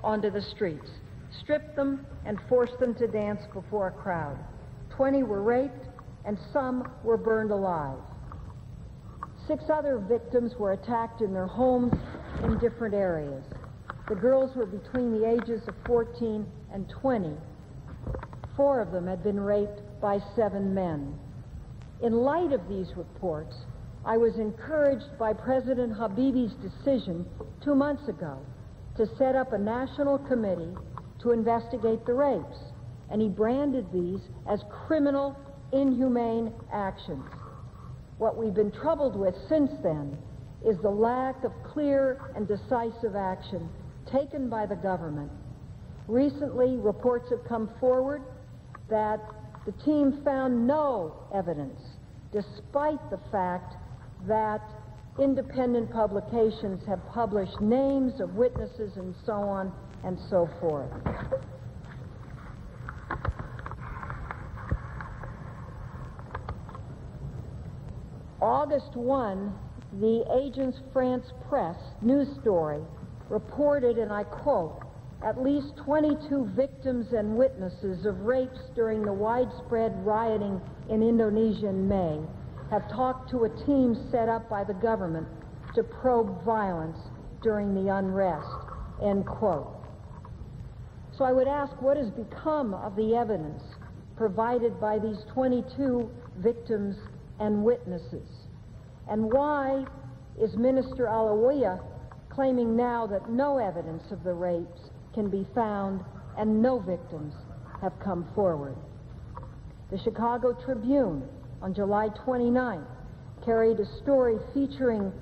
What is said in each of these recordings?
onto the streets, stripped them, and forced them to dance before a crowd. 20 were raped, and some were burned alive. 6 other victims were attacked in their homes in different areas. The girls were between the ages of 14 and 20. 4 of them had been raped by 7 men. In light of these reports, I was encouraged by President Habibi's decision 2 months ago to set up a national committee to investigate the rapes, and he branded these as criminal, inhumane actions. What we've been troubled with since then is the lack of clear and decisive action taken by the government. Recently, reports have come forward that the team found no evidence, despite the fact that independent publications have published names of witnesses and so on and so forth. August 1, the Agence France-Presse news story reported, and I quote, "At least 22 victims and witnesses of rapes during the widespread rioting in Indonesia in May have talked to a team set up by the government to probe violence during the unrest," end quote. So I would ask, what has become of the evidence provided by these 22 victims and witnesses? And why is Minister Alawiya claiming now that no evidence of the rapes can be found and no victims have come forward? The Chicago Tribune on July 29th carried a story featuring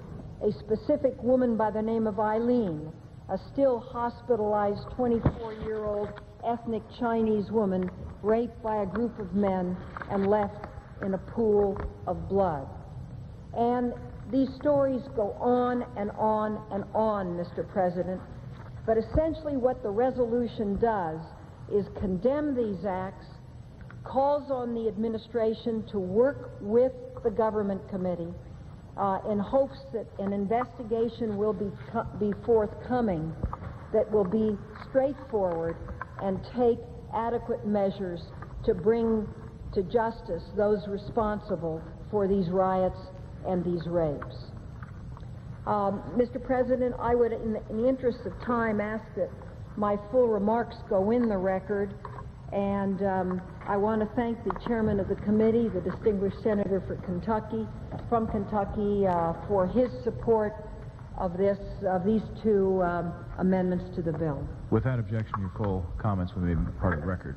a specific woman by the name of Eileen, a still hospitalized 24-year-old ethnic Chinese woman raped by a group of men and left in a pool of blood. And these stories go on and on and on, Mr. President, but essentially what the resolution does is condemn these acts, calls on the administration to work with the government committee in hopes that an investigation will be forthcoming that will be straightforward and take adequate measures to bring to justice those responsible for these riots and these rapes. Mr. President, I would, in the interest of time, ask that my full remarks go in the record, and I want to thank the chairman of the committee, the distinguished senator from Kentucky, for his support of these 2 amendments to the bill. Without objection, your full comments will be part of the record.